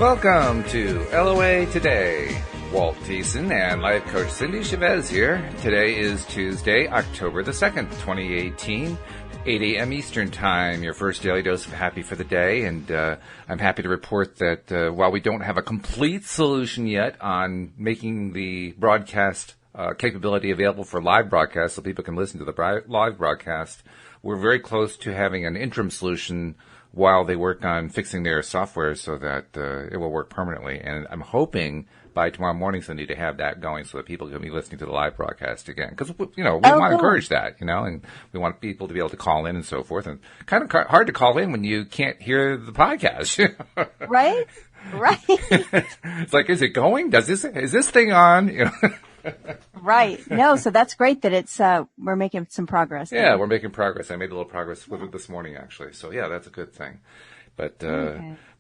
Welcome to LOA Today. Walt Thiessen and life coach Cindie Chavez here. Today is Tuesday, October the 2nd, 2018, 8 a.m. Eastern Time, your first daily dose of happy for the day. And I'm happy to report that while we don't have a complete solution yet on making the broadcast capability available for live broadcast so people can listen to the live broadcast, we're very close to having an interim solution while they work on fixing their software so that it will work permanently. And I'm hoping by tomorrow morning, Cindie, to have that going so that people can be listening to the live broadcast again. Because, we want to encourage that, and we want people to be able to call in and so forth. And kind of hard to call in when you can't hear the podcast. Right? Right. It's like, is it going? Is this thing on? Right. No, so that's great that we're making some progress. Yeah, we're making progress. I made a little progress with it this morning, actually. So, yeah, that's a good thing. But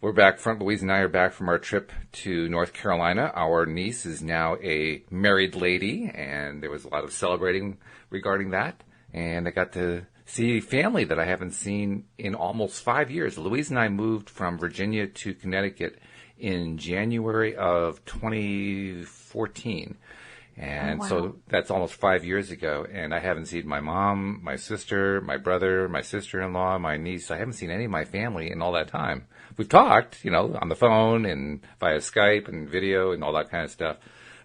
we're back Louise and I are back from our trip to North Carolina. Our niece is now a married lady, and there was a lot of celebrating regarding that. And I got to see family that I haven't seen in almost 5 years. Louise and I moved from Virginia to Connecticut in January of 2014. And so that's almost 5 years ago, and I haven't seen my mom, my sister, my brother, my sister-in-law, my niece. I haven't seen any of my family in all that time. We've talked, on the phone and via Skype and video and all that kind of stuff.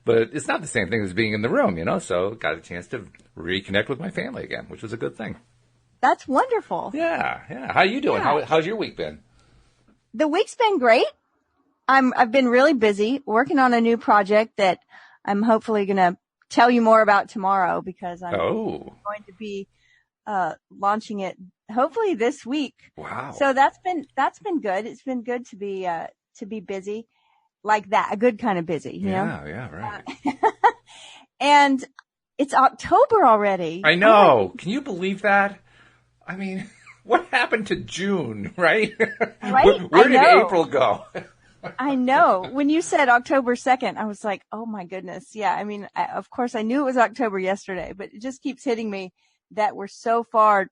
But it's not the same thing as being in the room, so got a chance to reconnect with my family again, which was a good thing. That's wonderful. Yeah. How you doing? Yeah. How's your week been? The week's been great. I've been really busy working on a new project that I'm hopefully going to tell you more about tomorrow because I'm going to be launching it hopefully this week. Wow. So that's been good. It's been good to be busy like that, a good kind of busy, you know? Yeah, right. And it's October already. I know. Can you believe that? I mean, what happened to June, right? Right? Where did April go? I know. When you said October 2nd, I was like, oh my goodness. Yeah. I mean, of course I knew it was October yesterday, but it just keeps hitting me that we're so far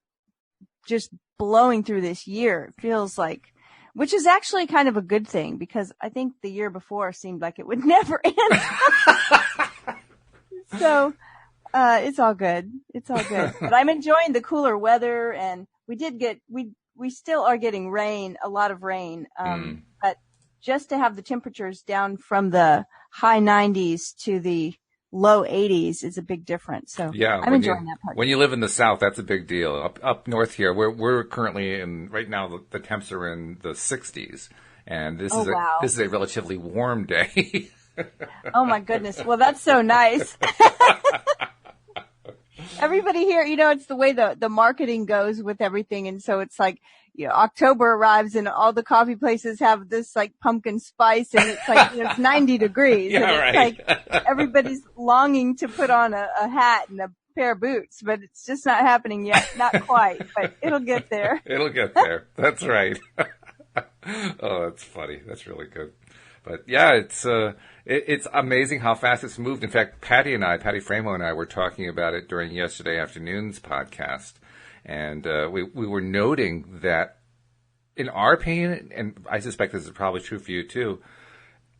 just blowing through this year. It feels like, which is actually kind of a good thing because I think the year before seemed like it would never end. So, it's all good. It's all good, but I'm enjoying the cooler weather and we still are getting rain, a lot of rain. But just to have the temperatures down from the high 90s to the low 80s is a big difference. So yeah, I'm enjoying that part. When you live in the South, that's a big deal. Up north here, we're currently right now the temps are in the 60s, and this is a relatively warm day. Oh my goodness! Well, that's so nice. Everybody here, it's the way the marketing goes with everything, and so it's like. October arrives and all the coffee places have this like pumpkin spice and it's like, it's 90 degrees. Yeah, and it's like everybody's longing to put on a hat and a pair of boots, but it's just not happening yet. Not quite, but it'll get there. It'll get there. That's right. Oh, that's funny. That's really good. But yeah, it's amazing how fast it's moved. In fact, Patty Framo and I were talking about it during yesterday afternoon's podcast. And we were noting that, in our opinion, and I suspect this is probably true for you too,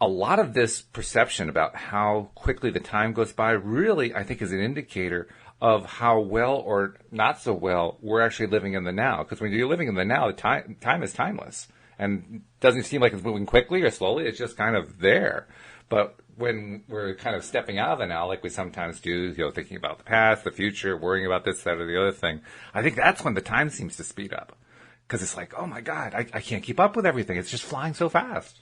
a lot of this perception about how quickly the time goes by really, I think, is an indicator of how well or not so well we're actually living in the now. Because when you're living in the now, the time is timeless. And it doesn't seem like it's moving quickly or slowly. It's just kind of there. But when we're kind of stepping out of the now, like we sometimes do, thinking about the past, the future, worrying about this, that, or the other thing, I think that's when the time seems to speed up. Because it's like, oh my God, I can't keep up with everything. It's just flying so fast.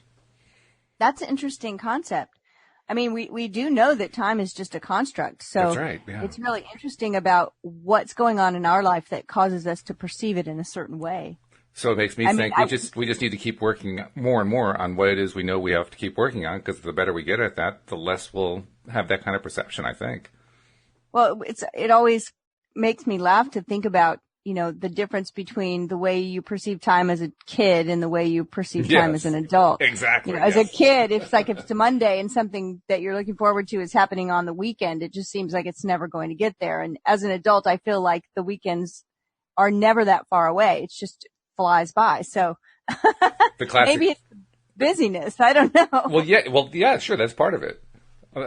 That's an interesting concept. I mean, we do know that time is just a construct. So that's right, yeah. It's really interesting about what's going on in our life that causes us to perceive it in a certain way. So it makes me think we just need to keep working more and more on what it is we know we have to keep working on, because the better we get at that, the less we'll have that kind of perception, I think. Well, it always makes me laugh to think about, the difference between the way you perceive time as a kid and the way you perceive time as an adult. Exactly. As a kid, it's like if it's a Monday and something that you're looking forward to is happening on the weekend, it just seems like it's never going to get there. And as an adult, I feel like the weekends are never that far away. It's just flies by. So the classic, maybe it's busyness. I don't know. Well, yeah, sure, that's part of it.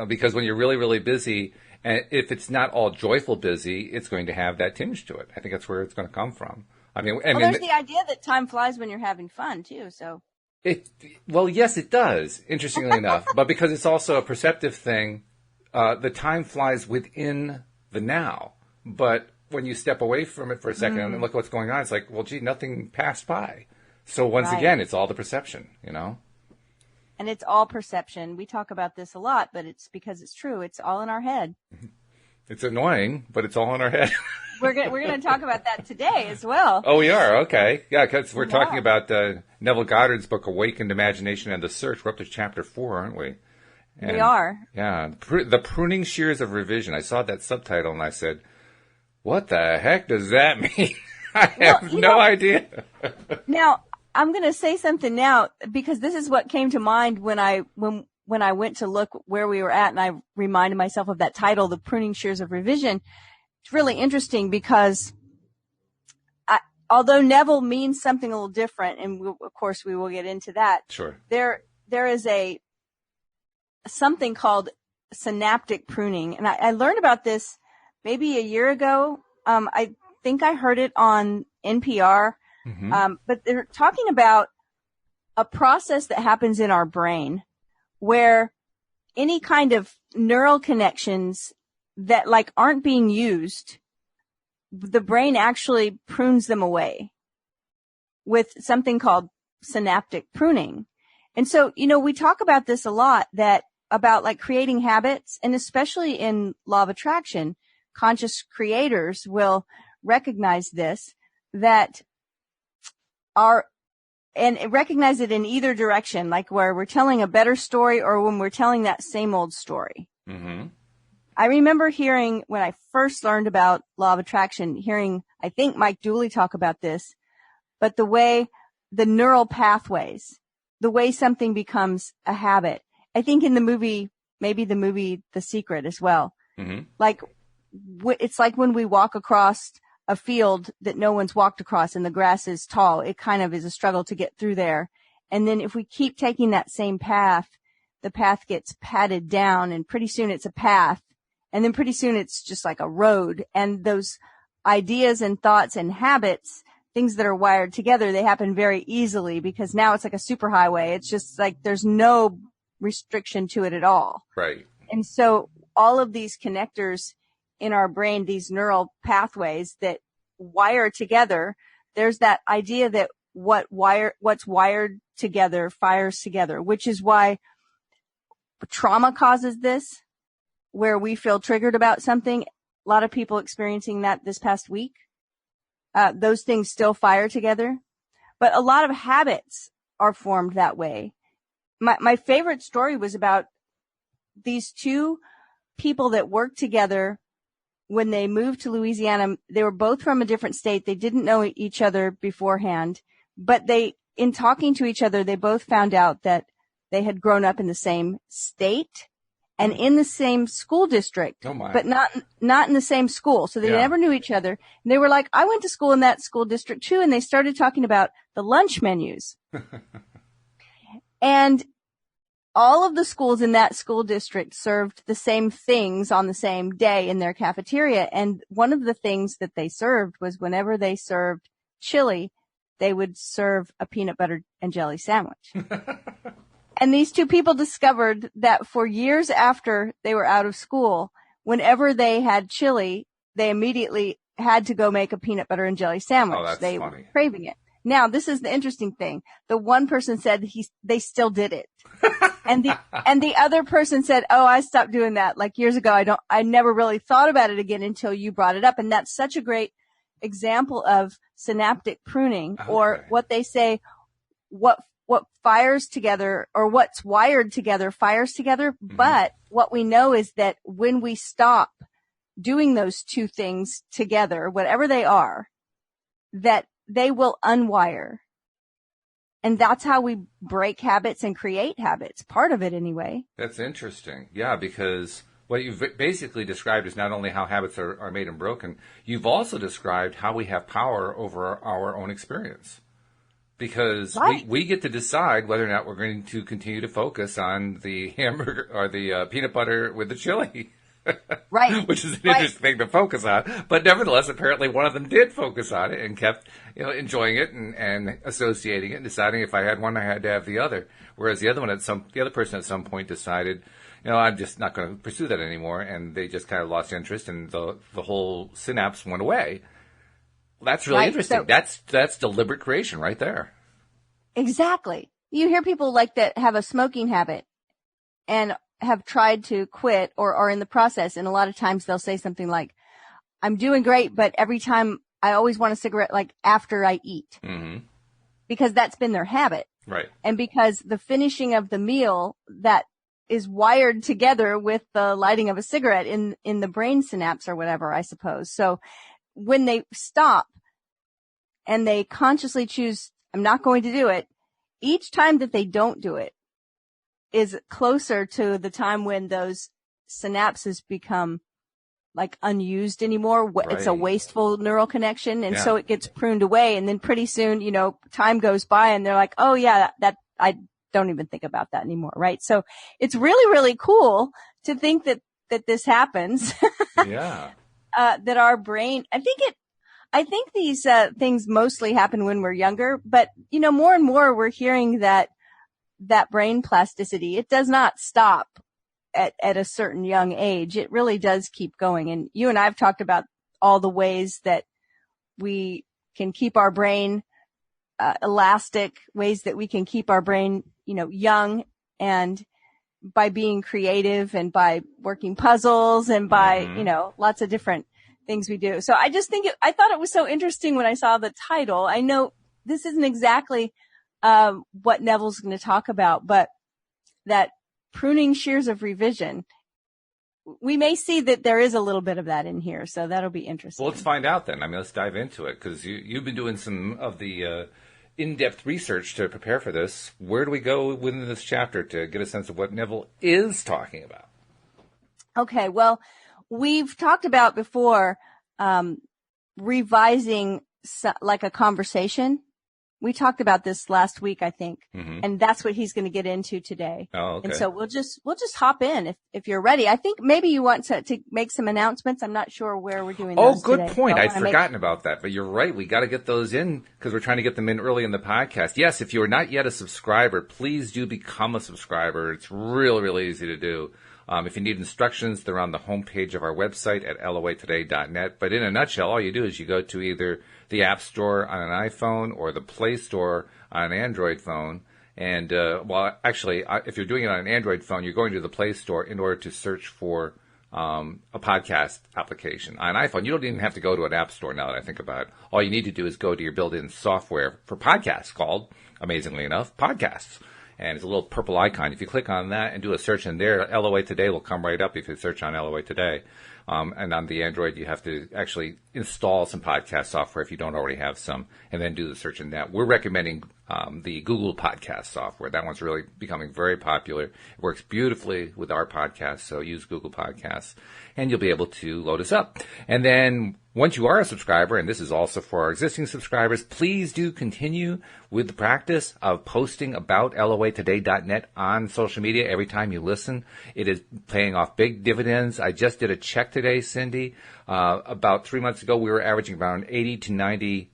Because when you're really, really busy, and if it's not all joyful busy, it's going to have that tinge to it. I think that's where it's going to come from. There's the idea that time flies when you're having fun too. So yes, it does. Interestingly enough, but because it's also a perceptive thing, the time flies within the now. But when you step away from it for a second and look at what's going on, it's like, well, gee, nothing passed by. So once again, it's all the perception, And it's all perception. We talk about this a lot, but it's because it's true. It's all in our head. It's annoying, but it's all in our head. We're going to talk about that today as well. Oh, we are? Okay. Yeah, because we're talking about Neville Goddard's book, Awakened Imagination and the Search. We're up to chapter 4, aren't we? And, we are. Yeah. The Pruning Shears of Revision. I saw that subtitle and I said, what the heck does that mean? I have no idea. Now, I'm going to say something now because this is what came to mind when I went to look where we were at, and I reminded myself of that title, The Pruning Shears of Revision. It's really interesting because although Neville means something a little different, and of course we will get into that. Sure. There is something called synaptic pruning, and I learned about this maybe a year ago. I think I heard it on NPR. But they're talking about a process that happens in our brain where any kind of neural connections that aren't being used, the brain actually prunes them away with something called synaptic pruning. And so, we talk about this a lot, about creating habits, and especially in law of attraction, conscious creators will recognize this, and recognize it in either direction, where we're telling a better story or when we're telling that same old story. Mm-hmm. I remember hearing, when I first learned about law of attraction, I think Mike Dooley talk about this, but the neural pathways, the way something becomes a habit. I think in the movie, maybe the movie The Secret as well. Mm-hmm. It's like when we walk across a field that no one's walked across and the grass is tall, it kind of is a struggle to get through there. And then if we keep taking that same path, the path gets padded down, and pretty soon it's a path. And then pretty soon it's just like a road. And those ideas and thoughts and habits, things that are wired together, they happen very easily because now it's like a superhighway. It's just like there's no restriction to it at all. Right. And so all of these connectors in our brain, these neural pathways that wire together, there's that idea that what's wired together fires together, which is why trauma causes this, where we feel triggered about something. A lot of people experiencing that this past week. Those things still fire together, but a lot of habits are formed that way. My favorite story was about these two people that worked together. When they moved to Louisiana, they were both from a different state. They didn't know each other beforehand, but in talking to each other, they both found out that they had grown up in the same state and in the same school district, but not in the same school. So they never knew each other. And they were like, I went to school in that school district too. And they started talking about the lunch menus. And all of the schools in that school district served the same things on the same day in their cafeteria. And one of the things that they served was whenever they served chili, they would serve a peanut butter and jelly sandwich. And these two people discovered that for years after they were out of school, whenever they had chili, they immediately had to go make a peanut butter and jelly sandwich. Oh, that's they funny. were craving it. Now, this is the interesting thing. The one person said they still did it. And the other person said, oh, I stopped doing that years ago. I never really thought about it again until you brought it up. And that's such a great example of synaptic pruning, or what they say, what fires together or what's wired together fires together. Mm-hmm. But what we know is that when we stop doing those two things together, whatever they are, that they will unwire. And that's how we break habits and create habits. Part of it anyway. That's interesting. Yeah, because what you've basically described is not only how habits are made and broken, you've also described how we have power over our own experience. because Right. we get to decide whether or not we're going to continue to focus on the hamburger or the peanut butter with the chili. Right. Which is an Right. interesting thing to focus on. But nevertheless, apparently one of them did focus on it and kept, enjoying it and associating it and deciding if I had one, I had to have the other. Whereas the other person at some point decided, I'm just not going to pursue that anymore. And they just kind of lost interest and the whole synapse went away. Well, that's really Right. interesting. So- That's deliberate creation right there. Exactly. You hear people like that have a smoking habit and have tried to quit or are in the process. And a lot of times they'll say something like, I'm doing great, but every time I always want a cigarette like after I eat, because that's been their habit. Right. And because the finishing of the meal that is wired together with the lighting of a cigarette in the brain synapse or whatever, I suppose. So when they stop and they consciously choose, I'm not going to do it, each time that they don't do it is closer to the time when those synapses become like unused anymore. It's a Right. wasteful neural connection. And Yeah. so it gets pruned away. And then pretty soon, time goes by and they're like, oh yeah, that I don't even think about that anymore. Right. So it's really, really cool to think that this happens. Yeah. That our brain, I think these things mostly happen when we're younger, but more and more we're hearing that brain plasticity, it does not stop at a certain young age. It really does keep going. And you and I have talked about all the ways that we can keep our brain elastic, ways that we can keep our brain, young, and by being creative and by working puzzles and by, lots of different things we do. So I just I thought it was so interesting when I saw the title. I know this isn't exactly what Neville's going to talk about, but that pruning shears of revision, we may see that there is a little bit of that in here. So that'll be interesting. Well, let's find out then. Let's dive into it because you've been doing some of the in-depth research to prepare for this. Where do we go within this chapter to get a sense of what Neville is talking about? Okay, well, we've talked about before revising like a conversation. We talked about this last week, I think, and that's what he's going to get into today. Oh, okay. And so we'll just hop in if you're ready. I think maybe you want to make some announcements. I'm not sure where we're doing those good today. point. I'd forgotten about that, but you're right. We got to get those in because we're trying to get them in early in the podcast. Yes, if you are not yet a subscriber, please do become a subscriber. It's really, really easy to do. If you need instructions, they're on the homepage of our website at loatoday.net. But in a nutshell, all you do is you go to either the App Store on an iPhone or the Play Store on an Android phone. And, if you're doing it on an Android phone, you're going to the Play Store in order to search for a podcast application. On an iPhone, you don't even have to go to an App Store now that I think about it. All you need to do is go to your built-in software for podcasts called, amazingly enough, Podcasts. And it's a little purple icon. If you click on that and do a search in there, LOA Today will come right up if you search on LOA Today. And on the Android, you have to actually install some podcast software if you don't already have some, and then do the search in that. We're recommending the Google Podcast software. That one's really becoming very popular. It works beautifully with our podcast, so use Google Podcasts, and you'll be able to load us up. And then once you are a subscriber, and this is also for our existing subscribers, please do continue with the practice of posting about loatoday.net on social media every time you listen. It is paying off big dividends. I just did a check today, Cindie. About 3 months ago, we were averaging around 80 to 90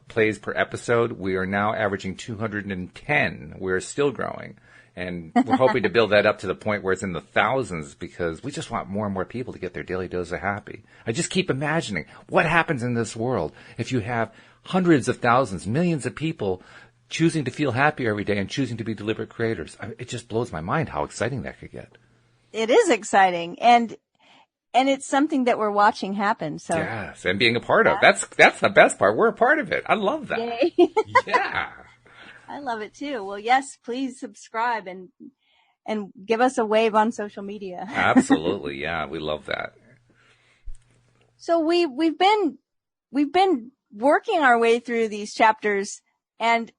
plays per episode. We are now averaging 210. We're still growing. And we're hoping to build that up to the point where it's in the thousands because we just want more and more people to get their daily dose of happy. I just keep imagining what happens in this world if you have hundreds of thousands, millions of people choosing to feel happy every day and choosing to be deliberate creators. It just blows my mind how exciting that could get. It is exciting. And it's something that we're watching happen. So yes, and being a part of. That's the best part. We're a part of it. I love that. Yay. Yeah. I love it too. Well, yes, please subscribe and give us a wave on social media. Absolutely. Yeah, we love that. So we've been working our way through these chapters, and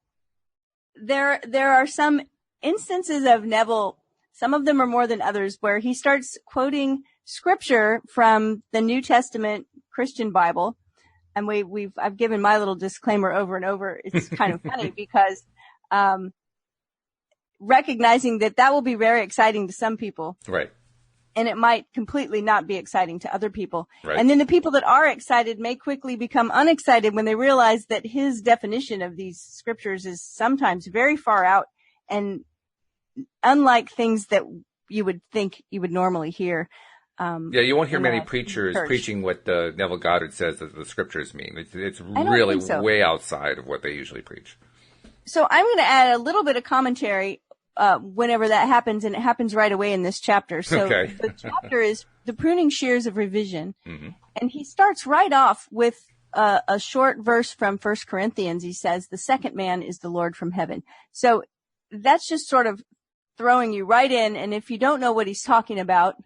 there are some instances of Neville, some of them are more than others, where he starts quoting scripture from the New Testament Christian Bible, and I've given my little disclaimer over and over. It's kind of funny because, recognizing that will be very exciting to some people. Right. And it might completely not be exciting to other people. Right. And then the people that are excited may quickly become unexcited when they realize that his definition of these scriptures is sometimes very far out and unlike things that you would think you would normally hear. You won't hear many preachers preaching what Neville Goddard says that the scriptures mean. It's really way outside of what they usually preach. So I'm going to add a little bit of commentary whenever that happens, and it happens right away in this chapter. So the chapter is the pruning shears of revision. Mm-hmm. And he starts right off with a short verse from 1 Corinthians. He says, the second man is the Lord from heaven. So that's just sort of throwing you right in. And if you don't know what he's talking about,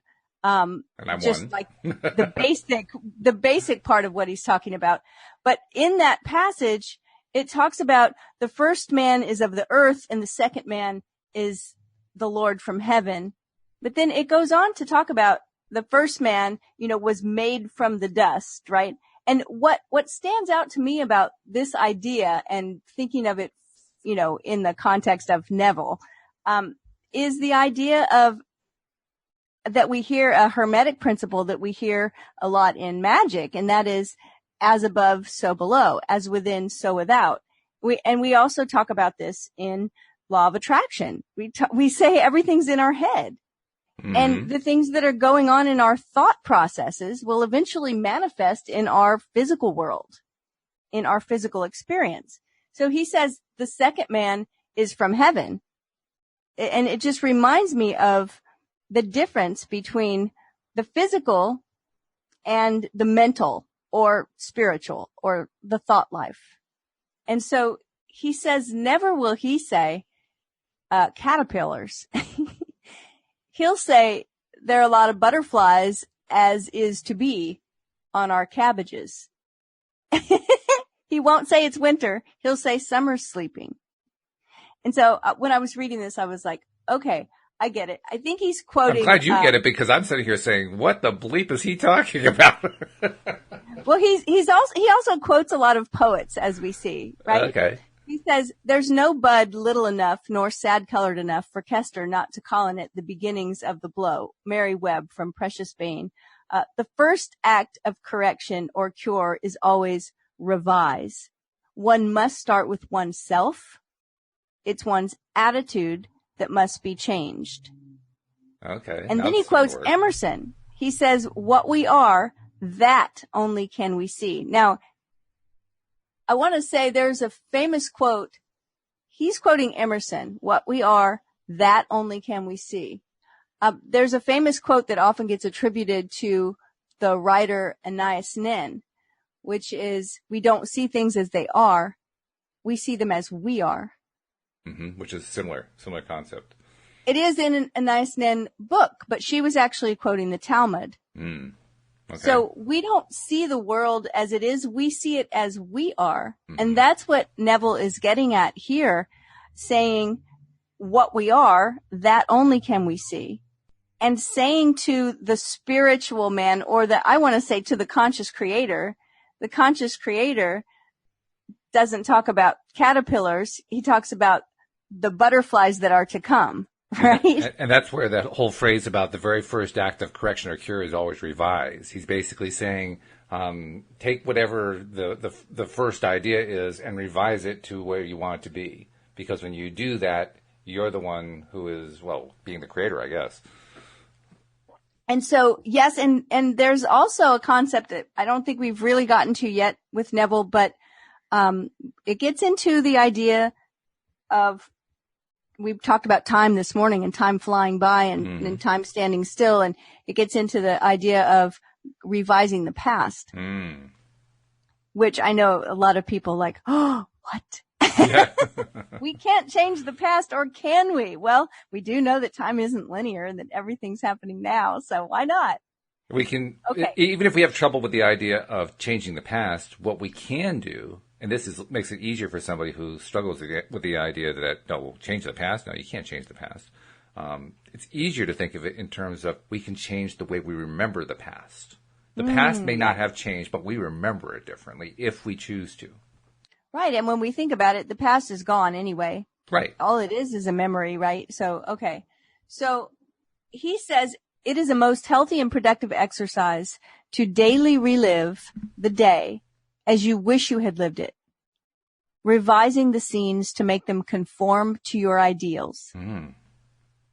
just like the basic part of what he's talking about. But in that passage, it talks about the first man is of the earth and the second man is the Lord from heaven. But then it goes on to talk about the first man, was made from the dust, right? And what stands out to me about this idea and thinking of it, in the context of Neville, is the idea of that we hear a hermetic principle that we hear a lot in magic, and that is as above, so below, as within, so without. We also talk about this in law of attraction. We say everything's in our head. Mm-hmm. And the things that are going on in our thought processes will eventually manifest in our physical world, in our physical experience. So he says the second man is from heaven. And it just reminds me of the difference between the physical and the mental or spiritual or the thought life. And so he says, never will he say, caterpillars. He'll say there are a lot of butterflies as is to be on our cabbages. He won't say it's winter. He'll say summer's sleeping. And so when I was reading this, I was like, okay, I get it. I think he's quoting. I'm glad you get it, because I'm sitting here saying, what the bleep is he talking about? Well, he also quotes a lot of poets, as we see, right? Okay. He says, there's no bud little enough nor sad-colored enough for Kester not to call in it the beginnings of the blow. Mary Webb from Precious Bane. The first act of correction or cure is always revise. One must start with oneself. It's one's attitude that must be changed. Okay. And then he quotes Emerson. He says, what we are, that only can we see. Now, I want to say there's a famous quote. He's quoting Emerson. What we are, that only can we see. There's a famous quote that often gets attributed to the writer Anais Nin, which is, we don't see things as they are. We see them as we are. Mm-hmm, which is similar concept. It is in an Anais Nin book, but she was actually quoting the Talmud. Mm. Okay. So we don't see the world as it is. We see it as we are. Mm-hmm. And that's what Neville is getting at here, saying what we are, that only can we see. And saying to the spiritual man, or I want to say to the conscious creator doesn't talk about caterpillars. He talks about the butterflies that are to come. Right. And that's where that whole phrase about the very first act of correction or cure is always revise. He's basically saying, take whatever the first idea is and revise it to where you want it to be. Because when you do that, you're the one who is, being the creator, I guess. And so, yes, and there's also a concept that I don't think we've really gotten to yet with Neville, but it gets into the idea of, we've talked about time this morning and time flying by and time standing still. And it gets into the idea of revising the past, which I know a lot of people like, oh, what? Yeah. We can't change the past, or can we? Well, we do know that time isn't linear and that everything's happening now. So why not? We can, even if we have trouble with the idea of changing the past, what we can do, and this makes it easier for somebody who struggles with the idea that, no, we'll change the past. No, you can't change the past. It's easier to think of it in terms of we can change the way we remember the past. The past may not have changed, but we remember it differently if we choose to. Right. And when we think about it, the past is gone anyway. Right. All it is a memory, right? So, okay. So he says it is a most healthy and productive exercise to daily relive the day as you wish you had lived it, revising the scenes to make them conform to your ideals.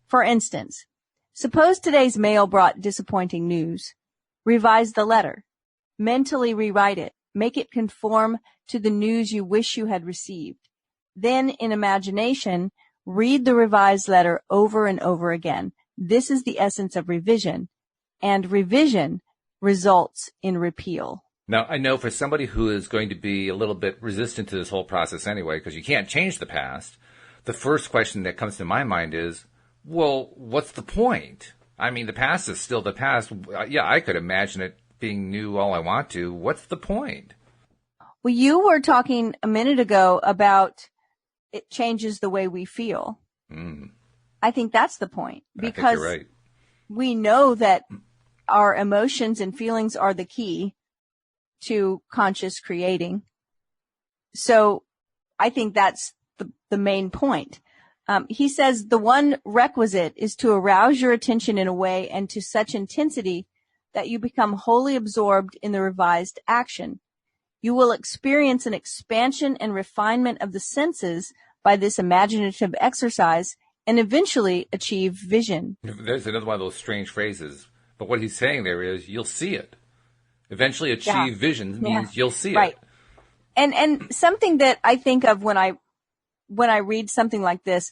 For instance, suppose today's mail brought disappointing news. Revise the letter. Mentally rewrite it. Make it conform to the news you wish you had received. Then, in imagination, read the revised letter over and over again. This is the essence of revision. And revision results in repeal. Now, I know for somebody who is going to be a little bit resistant to this whole process anyway, because you can't change the past, the first question that comes to my mind is, well, what's the point? I mean, the past is still the past. Yeah, I could imagine it being new all I want to. What's the point? Well, you were talking a minute ago about it changes the way we feel. I think that's the point, because I think you're right. We know that our emotions and feelings are the key to conscious creating. So I think that's the main point. He says the one requisite is to arouse your attention in a way and to such intensity that you become wholly absorbed in the revised action. You will experience an expansion and refinement of the senses by this imaginative exercise and eventually achieve vision. There's another one of those strange phrases, but what he's saying there is you'll see it. Eventually achieve vision means you'll see it. And something that I think of when I read something like this,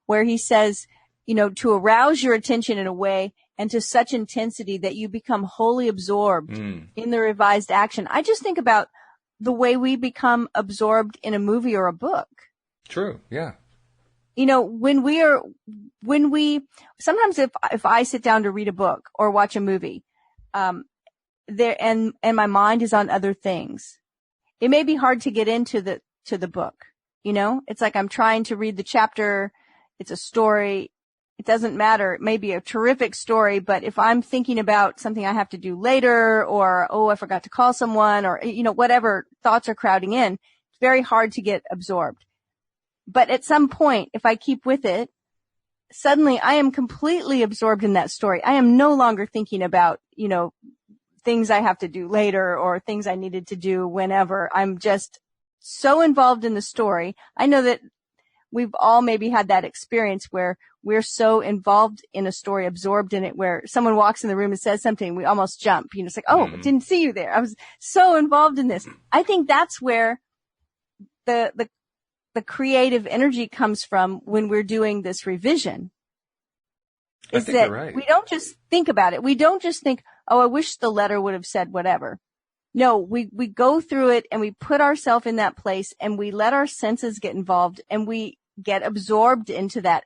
where he says, to arouse your attention in a way and to such intensity that you become wholly absorbed in the revised action. I just think about the way we become absorbed in a movie or a book. True. Yeah. Sometimes if I sit down to read a book or watch a movie, and my mind is on other things, it may be hard to get into the book. It's like I'm trying to read the chapter. It's a story. It doesn't matter. It may be a terrific story, but if I'm thinking about something I have to do later, or, I forgot to call someone, or, whatever thoughts are crowding in, it's very hard to get absorbed. But at some point, if I keep with it, suddenly I am completely absorbed in that story. I am no longer thinking about, things I have to do later or things I needed to do whenever. I'm just so involved in the story. I know that we've all maybe had that experience where we're so involved in a story, absorbed in it, where someone walks in the room and says something, we almost jump. It's like, I didn't see you there. I was so involved in this. I think that's where the creative energy comes from when we're doing this revision. I think you're right. We don't just think about it. We don't just think, I wish the letter would have said whatever. No, we go through it and we put ourselves in that place and we let our senses get involved and we get absorbed into that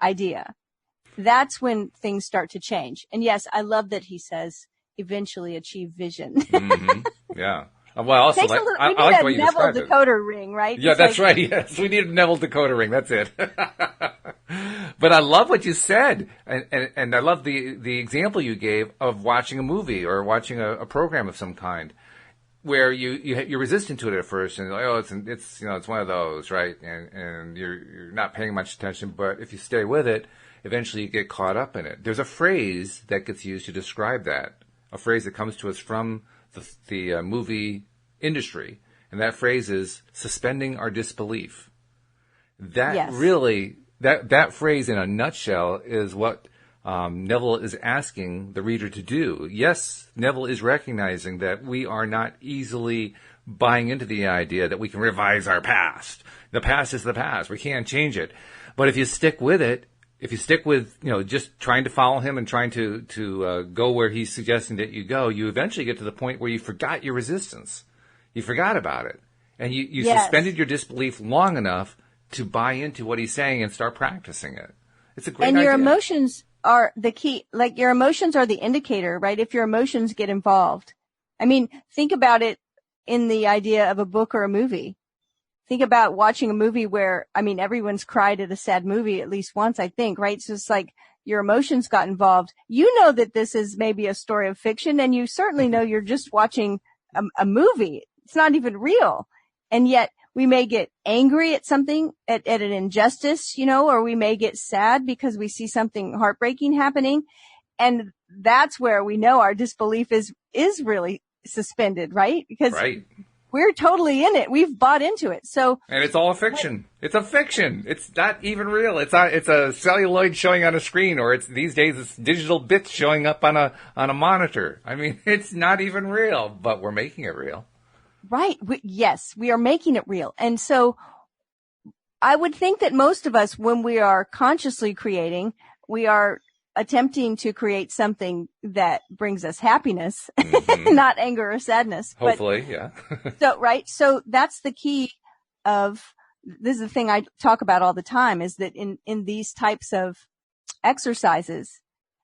idea. That's when things start to change. And yes, I love that he says eventually achieve vision. Yeah. Well, also, we need a Neville decoder ring, right? Yeah, that's right. Yes, we need a Neville decoder ring. That's it. But I love what you said, and I love the example you gave of watching a movie or watching a program of some kind, where you're resistant to it at first, and it's one of those, right? And you're not paying much attention, but if you stay with it, eventually you get caught up in it. There's a phrase that gets used to describe that, a phrase that comes to us from the movie industry, and that phrase is suspending our disbelief. That really, that phrase in a nutshell is what Neville is asking the reader to do. Yes, Neville is recognizing that we are not easily buying into the idea that we can revise our past. The past is the past. We can't change it. But if you stick with it, if you stick with, just trying to follow him and trying to go where he's suggesting that you go, you eventually get to the point where you forgot your resistance. You forgot about it. And you suspended your disbelief long enough to buy into what he's saying and start practicing it. It's a great idea. And your emotions are the key. Like, your emotions are the indicator, right? If your emotions get involved. I mean, think about it in the idea of a book or a movie. Think about watching a movie where, everyone's cried at a sad movie at least once, I think, right? So it's like your emotions got involved, you know that this is maybe a story of fiction, and you certainly know you're just watching a movie. It's not even real. And yet we may get angry at something, at an injustice, or we may get sad because we see something heartbreaking happening. And that's where we know our disbelief is really suspended, right? Because we're totally in it. We've bought into it. And it's all a fiction. It's a fiction. It's not even real. It's a celluloid showing on a screen, or these days it's digital bits showing up on a monitor. I mean, it's not even real, but we're making it real. Right. Yes, we are making it real. And so I would think that most of us, when we are consciously creating, we are attempting to create something that brings us happiness, not anger or sadness. Hopefully, yeah. So that's the key this is the thing I talk about all the time, is that in these types of exercises,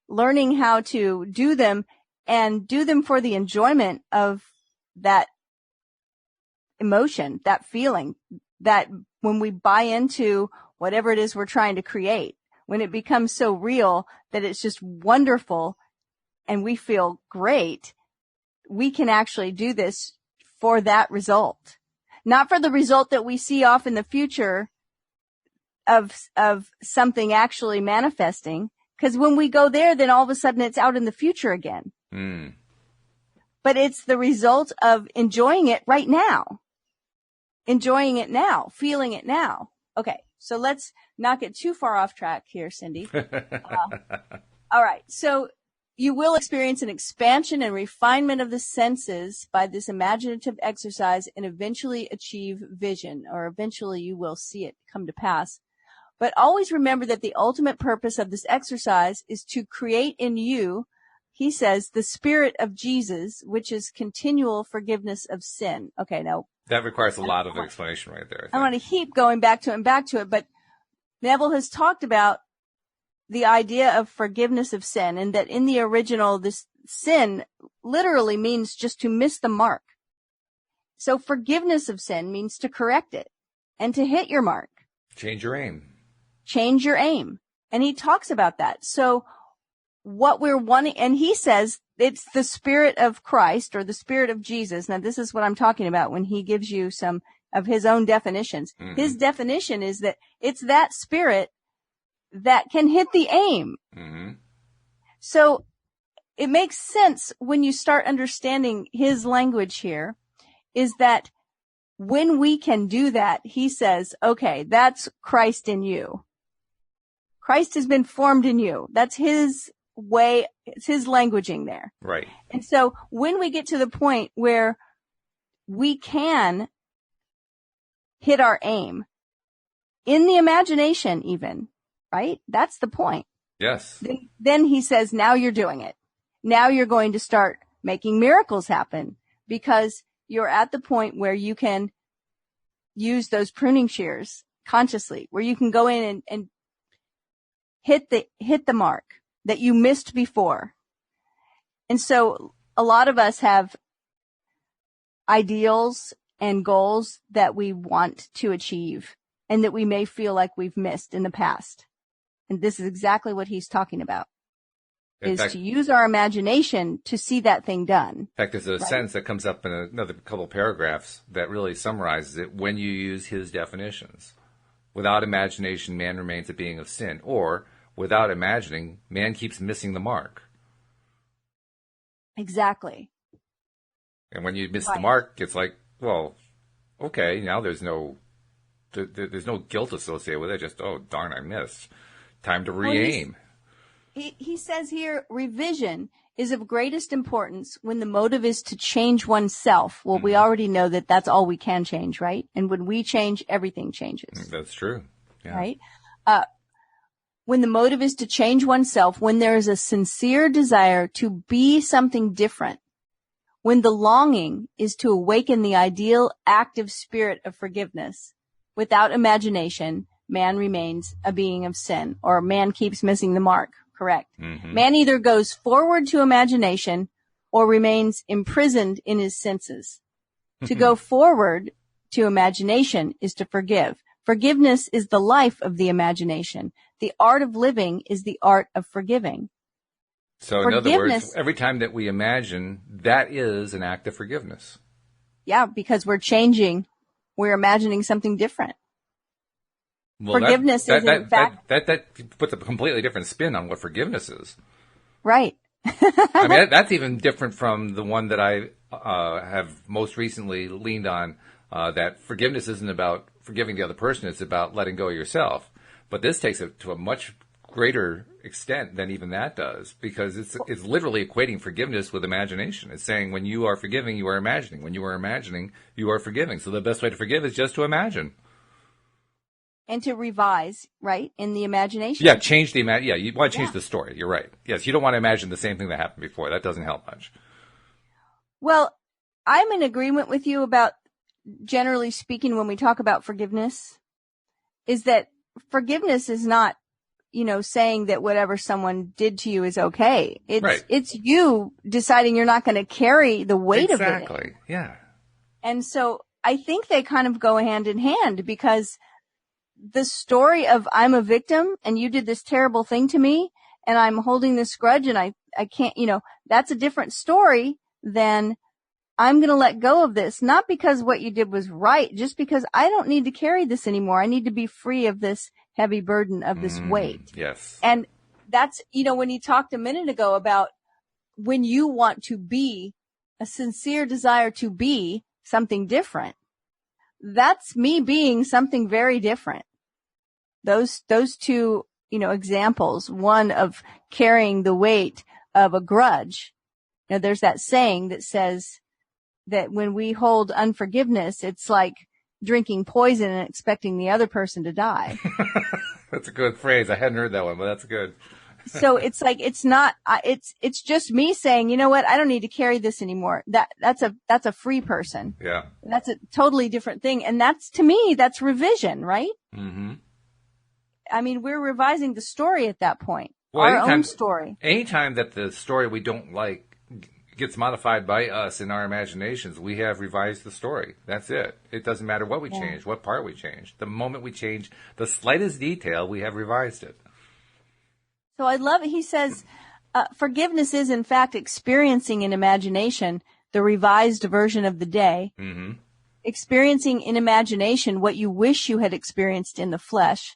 learning how to do them and do them for the enjoyment of that emotion, that feeling, that when we buy into whatever it is we're trying to create, when it becomes so real that it's just wonderful and we feel great, we can actually do this for that result. Not for the result that we see off in the future of something actually manifesting. Because when we go there, then all of a sudden it's out in the future again. But it's the result of enjoying it right now. Enjoying it now, feeling it now. Okay, so let's not get too far off track here, Cindie. All right, so you will experience an expansion and refinement of the senses by this imaginative exercise and eventually achieve vision, or eventually you will see it come to pass. But always remember that the ultimate purpose of this exercise is to create in you, he says, the spirit of Jesus, which is continual forgiveness of sin. Okay, now that requires a lot of explanation right there. I want to keep going back to it, but Neville has talked about the idea of forgiveness of sin, and that in the original, this sin literally means just to miss the mark. So forgiveness of sin means to correct it and to hit your mark. Change your aim. Change your aim. And he talks about that. So what we're wanting, and he says it's the spirit of Christ, or the spirit of Jesus. Now, this is what I'm talking about when he gives you some of his own definitions. His definition is that it's that spirit that can hit the aim. So it makes sense when you start understanding his language here, is that when we can do that, he says, okay, that's Christ in you. Christ has been formed in you. That's his way. It's his languaging there. Right. And so when we get to the point where we can hit our aim in the imagination even, right? That's the point. Yes. Then he says, now you're doing it. Now you're going to start making miracles happen, because you're at the point where you can use those pruning shears consciously, where you can go in and hit the mark that you missed before. And so a lot of us have ideals and goals that we want to achieve and that we may feel like we've missed in the past. And this is exactly what he's talking about, to use our imagination to see that thing done. In fact, there's a sentence that comes up in another couple paragraphs that really summarizes it when you use his definitions. Without imagination, man remains a being of sin, or without imagining, man keeps missing the mark. Exactly. And when you miss the mark, it's like, well, okay, now there's no guilt associated with it. Just, oh, darn, I missed. Time to re-aim. He says here, revision is of greatest importance when the motive is to change oneself. Well, we already know that that's all we can change, right? And when we change, everything changes. That's true. Yeah. Right? When the motive is to change oneself, when there is a sincere desire to be something different, when the longing is to awaken the ideal active spirit of forgiveness, without imagination, man remains a being of sin, or man keeps missing the mark. Correct. Man either goes forward to imagination or remains imprisoned in his senses. To go forward to imagination is to forgive. Forgiveness is the life of the imagination. The art of living is the art of forgiving. So in other words, every time that we imagine, that is an act of forgiveness. Yeah, because we're changing. We're imagining something different. Well, forgiveness is in fact... That puts a completely different spin on what forgiveness is. Right. I mean, that's even different from the one that I have most recently leaned on, that forgiveness isn't about forgiving the other person, it's about letting go of yourself. But this takes it to a much greater extent than even that does, because it's literally equating forgiveness with imagination. It's saying when you are forgiving, you are imagining. When you are imagining, you are forgiving. So the best way to forgive is just to imagine. And to revise, right, in the imagination. Yeah, change the yeah, you want to change the story. You're right. Yes, you don't want to imagine the same thing that happened before. That doesn't help much. Well, I'm in agreement with you about, generally speaking, when we talk about forgiveness, is that forgiveness is not, saying that whatever someone did to you is okay. It's you deciding you're not going to carry the weight of it. Exactly. Yeah. And so I think they kind of go hand in hand, because the story of I'm a victim and you did this terrible thing to me and I'm holding this grudge and I can't, that's a different story than I'm going to let go of this, not because what you did was right, just because I don't need to carry this anymore. I need to be free of this heavy burden of this weight. Yes. And that's, when you talked a minute ago about when you want to be a sincere desire to be something different, that's me being something very different. Those two, examples, one of carrying the weight of a grudge. There's that saying that says that when we hold unforgiveness, it's like drinking poison and expecting the other person to die. That's a good phrase. I hadn't heard that one, but that's good. So it's like, it's just me saying, you know what? I don't need to carry this anymore. That's a free person. Yeah. That's a totally different thing. And to me, that's revision, right? Mm-hmm. I mean, we're revising the story at that point. Well, our own story. Anytime that the story we don't like gets modified by us in our imaginations, we have revised the story. That's it. It doesn't matter what we change, what part we change. The moment we change the slightest detail, we have revised it. So I love it. He says, forgiveness is, in fact, experiencing in imagination the revised version of the day, experiencing in imagination what you wish you had experienced in the flesh.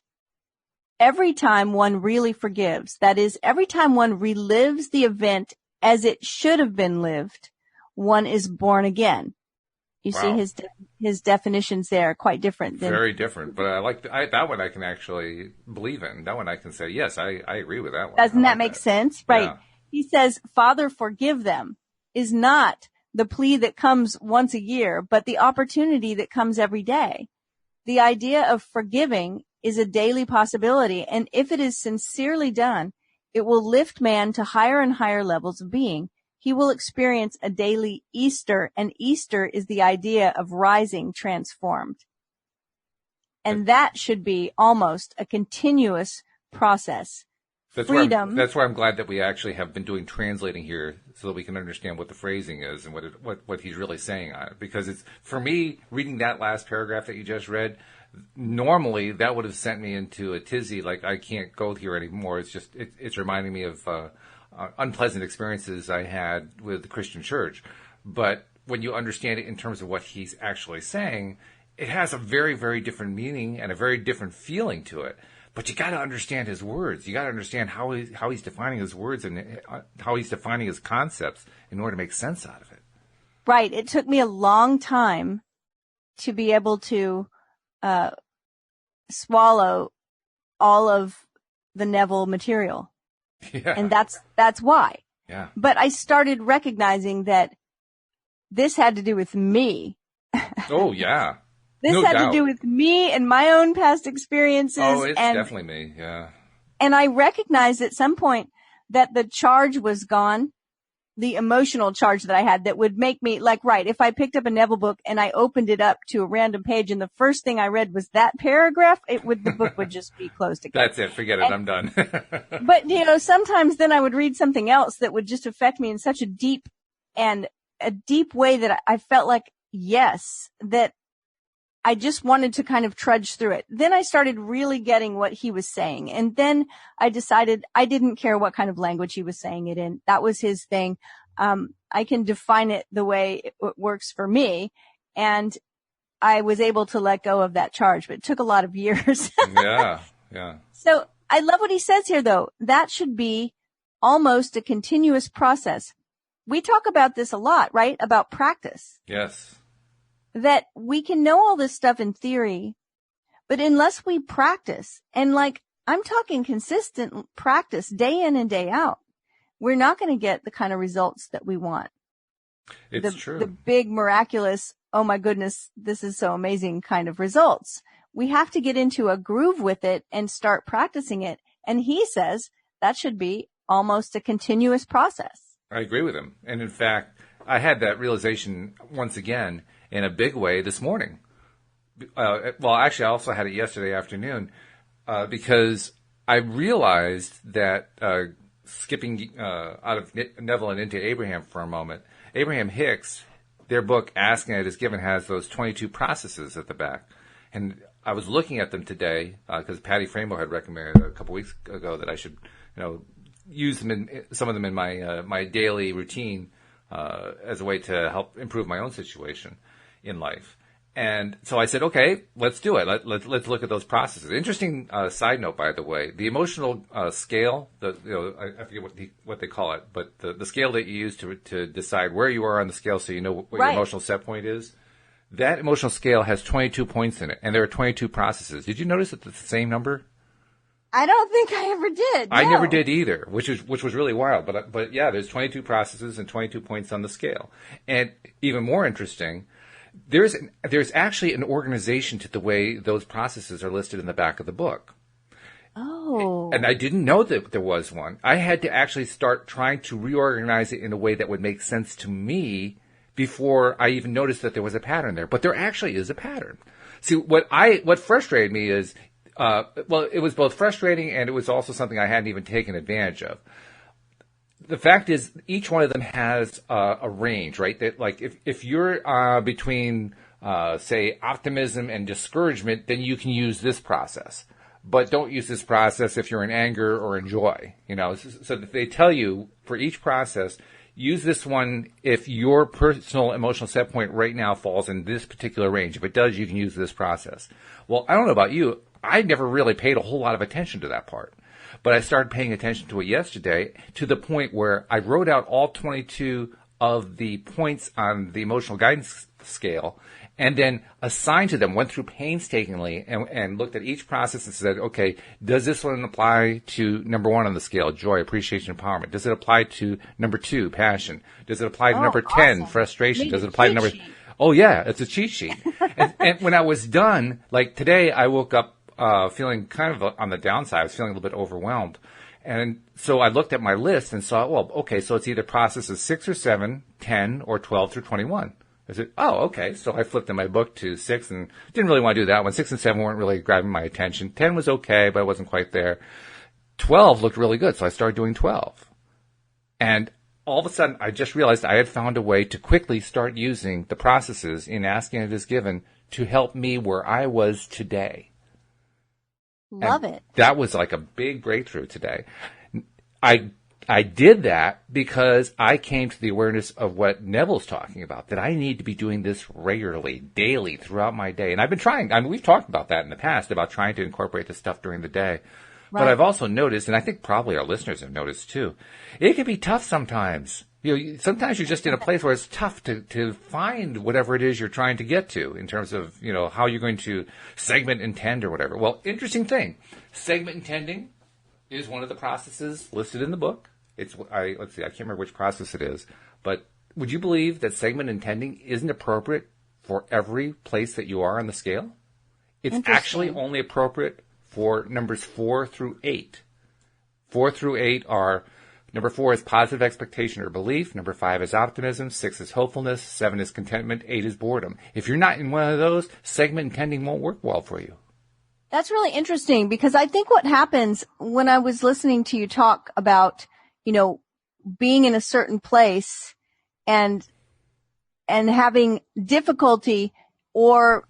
Every time one really forgives, that is, every time one relives the event as it should have been lived, one is born again. You see his definitions there are quite different. Very different. But I like that one I can actually believe in. That one I can say, yes, I agree with that one. Doesn't that make sense? Right. Yeah. He says, Father, forgive them is not the plea that comes once a year, but the opportunity that comes every day. The idea of forgiving is a daily possibility, and if it is sincerely done, it will lift man to higher and higher levels of being. He will experience a daily Easter, and Easter is the idea of rising transformed. And that should be almost a continuous process. That's Freedom. That's why I'm glad that we actually have been doing translating here so that we can understand what the phrasing is and what he's really saying on it. Because it's, for me, reading that last paragraph that you just read, normally that would have sent me into a tizzy, like I can't go here anymore. It's just, it's reminding me of unpleasant experiences I had with the Christian church. But when you understand it in terms of what he's actually saying, it has a very, very different meaning and a very different feeling to it. But you got to understand his words. You got to understand how he's defining his words and how he's defining his concepts in order to make sense out of it. Right. It took me a long time to be able to swallow all of the Neville material. Yeah. And that's why. Yeah. But I started recognizing that this had to do with me. Oh, yeah. This no had doubt. to do with me and my own past experiences. Oh, it's definitely me, yeah. And I recognized at some point that the charge was gone, the emotional charge that I had that would make me, like, right, if I picked up a Neville book and I opened it up to a random page and the first thing I read was that paragraph, the book would just be closed again. That's it, forget it, I'm done. But, sometimes then I would read something else that would just affect me in such a deep way that I felt like, yes, that I just wanted to kind of trudge through it. Then I started really getting what he was saying. And then I decided I didn't care what kind of language he was saying it in. That was his thing. I can define it the way it works for me. And I was able to let go of that charge, but it took a lot of years. Yeah. Yeah. So I love what he says here, though. That should be almost a continuous process. We talk about this a lot, right? About practice. Yes. That we can know all this stuff in theory, but unless we practice, and like I'm talking consistent practice day in and day out, we're not going to get the kind of results that we want. It's true. The big miraculous, oh my goodness, this is so amazing kind of results. We have to get into a groove with it and start practicing it. And he says that should be almost a continuous process. I agree with him. And in fact, I had that realization once again in a big way this morning. Well, actually, I also had it yesterday afternoon because I realized that skipping out of Neville and into Abraham for a moment, Abraham Hicks, their book, Asking It Is Given, has those 22 processes at the back. And I was looking at them today because Patty Framo had recommended a couple weeks ago that I should, use them some of them in my daily routine as a way to help improve my own situation in life. And so I said, okay, let's do it. Let's look at those processes. Interesting side note, by the way, the emotional scale, I forget what they call it, but the scale that you use to decide where you are on the scale so you know what your emotional set point is, that emotional scale has 22 points in it, and there are 22 processes. Did you notice that it's the same number? I don't think I ever did. No. I never did either, which was really wild. But yeah, there's 22 processes and 22 points on the scale. And even more interesting, there's actually an organization to the way those processes are listed in the back of the book. Oh. And I didn't know that there was one. I had to actually start trying to reorganize it in a way that would make sense to me before I even noticed that there was a pattern there. But there actually is a pattern. See, what frustrated me is, it was both frustrating and it was also something I hadn't even taken advantage of. The fact is, each one of them has a range, right? That, like, if you're between, say, optimism and discouragement, then you can use this process. But don't use this process if you're in anger or in joy. So they tell you for each process, use this one if your personal emotional set point right now falls in this particular range. If it does, you can use this process. Well, I don't know about you. I never really paid a whole lot of attention to that part. But I started paying attention to it yesterday to the point where I wrote out all 22 of the points on the emotional guidance scale and then assigned to them, went through painstakingly and looked at each process and said, okay, does this one apply to number 1 on the scale, joy, appreciation, empowerment? Does it apply to number 2, passion? Does it apply to number 10, frustration? Does it apply to number... Oh, yeah, it's a cheat sheet. and when I was done, like today, I woke up feeling kind of on the downside. I was feeling a little bit overwhelmed. And so I looked at my list and saw, well, okay, so it's either processes 6 or 7, 10, or 12 through 21. I said, oh, okay. So I flipped in my book to 6 and didn't really want to do that one. 6 and 7 weren't really grabbing my attention. 10 was okay, but I wasn't quite there. 12 looked really good, so I started doing 12. And all of a sudden, I just realized I had found a way to quickly start using the processes in Asking It Is Given to help me where I was today. Love it. That was like a big breakthrough today. I did that because I came to the awareness of what Neville's talking about, that I need to be doing this regularly, daily, throughout my day. And I've been trying. I mean, we've talked about that in the past, about trying to incorporate this stuff during the day. Right. But I've also noticed, and I think probably our listeners have noticed too, it can be tough sometimes. Sometimes you're just in a place where it's tough to find whatever it is you're trying to get to in terms of, how you're going to segment intend or whatever. Well, interesting thing. Segment intending is one of the processes listed in the book. Let's see, I can't remember which process it is, but would you believe that segment intending isn't appropriate for every place that you are on the scale? It's actually only appropriate for numbers 4 through 8. 4 through 8 are, number 4 is positive expectation or belief, number 5 is optimism, 6 is hopefulness, 7 is contentment, 8 is boredom. If you're not in one of those, segment intending won't work well for you. That's really interesting because I think what happens when I was listening to you talk about, being in a certain place and having difficulty or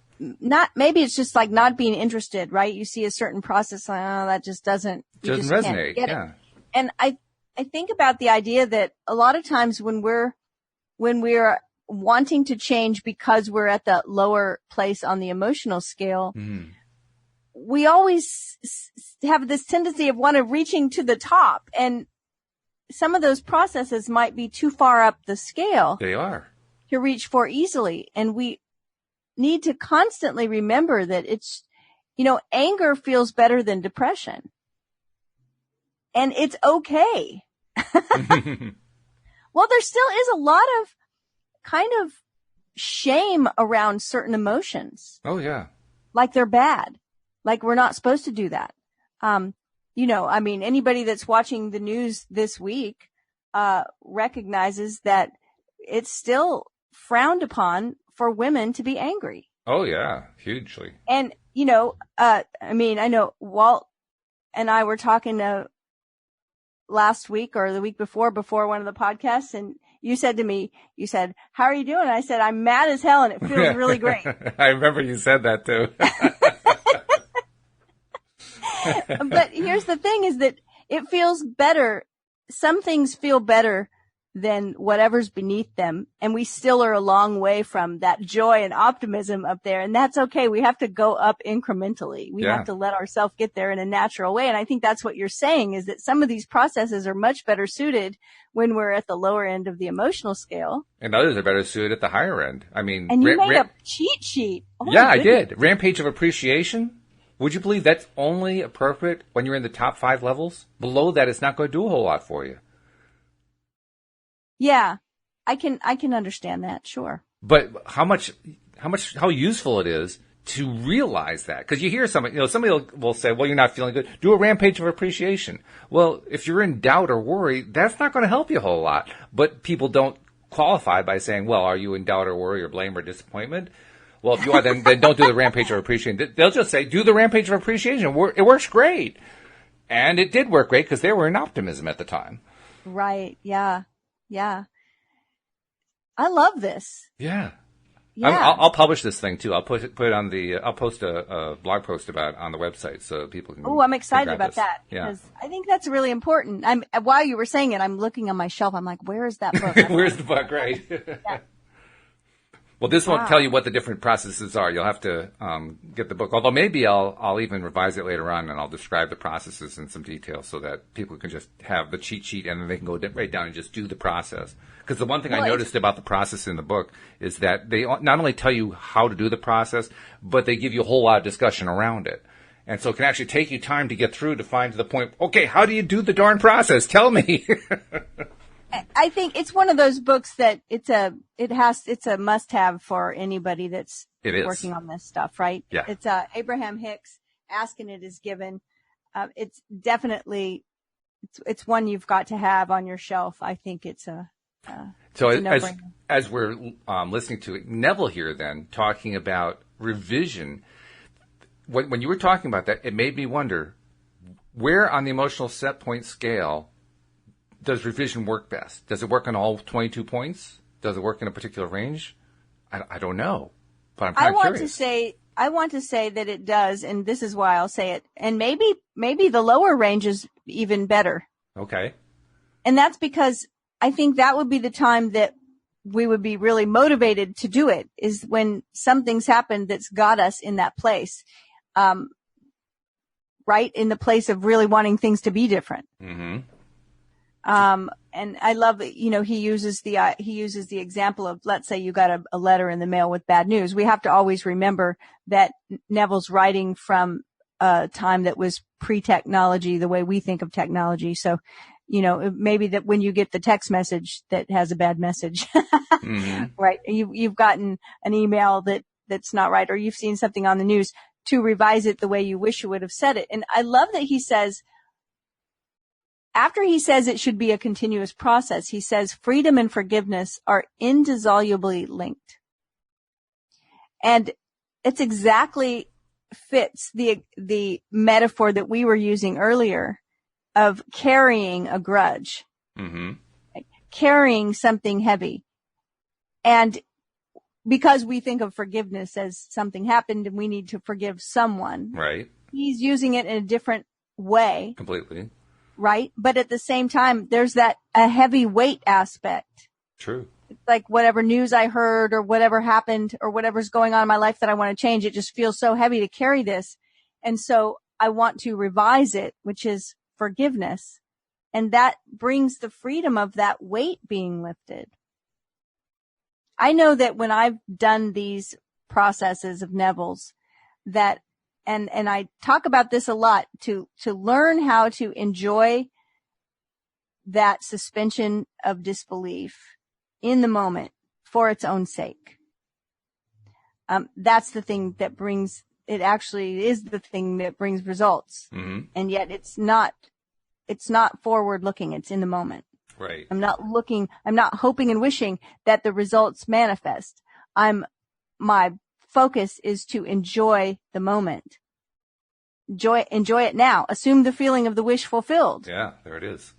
maybe it's just like not being interested, right? You see a certain process, like, oh, that just doesn't resonate. Yeah. And I think about the idea that a lot of times when we're wanting to change because we're at the lower place on the emotional scale, we always have this tendency of reaching to the top. And some of those processes might be too far up the scale. They are. To reach for easily. And we need to constantly remember that it's, anger feels better than depression. And it's okay. Well, there still is a lot of kind of shame around certain emotions. Oh, yeah. Like they're bad. Like we're not supposed to do that. Anybody that's watching the news this week, recognizes that it's still frowned upon for women to be angry. Oh, yeah. Hugely. And, I know Walt and I were talking last week or the week before one of the podcasts, and you said to me, how are you doing? And I said, I'm mad as hell and it feels really great. I remember you said that too. But here's the thing is that it feels better. Some things feel better than whatever's beneath them. And we still are a long way from that joy and optimism up there. And that's okay. We have to go up incrementally. We have to let ourselves get there in a natural way. And I think that's what you're saying is that some of these processes are much better suited when we're at the lower end of the emotional scale. And others are better suited at the higher end. I mean, and you made a cheat sheet. Oh, yeah, I did. Rampage of appreciation. Would you believe that's only appropriate when you're in the top 5 levels? Below that, it's not going to do a whole lot for you. Yeah, I can understand that. Sure. But how useful it is to realize that. Because you hear somebody will say, well, you're not feeling good. Do a rampage of appreciation. Well, if you're in doubt or worry, that's not going to help you a whole lot. But people don't qualify by saying, well, are you in doubt or worry or blame or disappointment? Well, if you are, then don't do the rampage of appreciation. They'll just say, do the rampage of appreciation. It works great. And it did work great because they were in optimism at the time. Right. Yeah. Yeah. I love this. Yeah. I'll publish this thing too. I'll put it on I'll post a blog post about it on the website so people can. Oh, I'm excited about that because I think that's really important. While you were saying it, I'm looking on my shelf. I'm like, where is that book? Where's the book? Right. Yeah. Well, this won't tell you what the different processes are. You'll have to get the book. Although maybe I'll even revise it later on and I'll describe the processes in some detail so that people can just have the cheat sheet and then they can go right down and just do the process. Because the one thing I noticed about the process in the book is that they not only tell you how to do the process, but they give you a whole lot of discussion around it. And so it can actually take you time to get through to find to the point, okay, how do you do the darn process? Tell me. I think it's one of those books that it's a must-have for anybody that's working on this stuff, right? Yeah. It's Abraham Hicks, Ask and It Is Given. It's definitely it's one you've got to have on your shelf. I think it's a as we're listening to Neville here, then talking about revision. When you were talking about that, it made me wonder where on the emotional set point scale does revision work best? Does it work on all 22 points? Does it work in a particular range? I don't know, but I'm kind of curious. I want to say that it does, and this is why I'll say it. And maybe the lower range is even better. Okay. And that's because I think that would be the time that we would be really motivated to do it, is when something's happened that's got us in that place, right? In the place of really wanting things to be different. Mm-hmm. And I love, he uses the example of, let's say you got a letter in the mail with bad news. We have to always remember that Neville's writing from a time that was pre-technology, the way we think of technology. So, maybe that when you get the text message that has a bad message, mm-hmm. right? You've gotten an email that's not right, or you've seen something on the news, to revise it the way you wish you would have said it. And I love that he says, after he says it should be a continuous process, he says freedom and forgiveness are indissolubly linked. And it's exactly fits the metaphor that we were using earlier of carrying a grudge, mm-hmm. carrying something heavy. And because we think of forgiveness as something happened and we need to forgive someone. Right. He's using it in a different way. Completely. Right. But at the same time, there's a heavy weight aspect. True. It's like whatever news I heard or whatever happened or whatever's going on in my life that I want to change, it just feels so heavy to carry this. And so I want to revise it, which is forgiveness. And that brings the freedom of that weight being lifted. I know that when I've done these processes of Neville's, that, and I talk about this a lot, to learn how to enjoy that suspension of disbelief in the moment for its own sake. That's the thing that brings, it actually is the thing that brings results. Mm-hmm. And yet it's not forward looking. It's in the moment. Right. I'm not hoping and wishing that the results manifest. My focus is to enjoy the moment. Enjoy it now. Assume the feeling of the wish fulfilled. Yeah, there it is.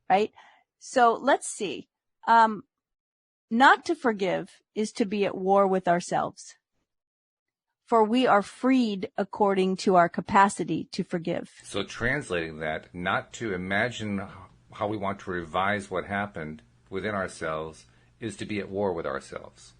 Right? So let's see. Not to forgive is to be at war with ourselves. For we are freed according to our capacity to forgive. So translating that, not to imagine how we want to revise what happened within ourselves, is to be at war with ourselves.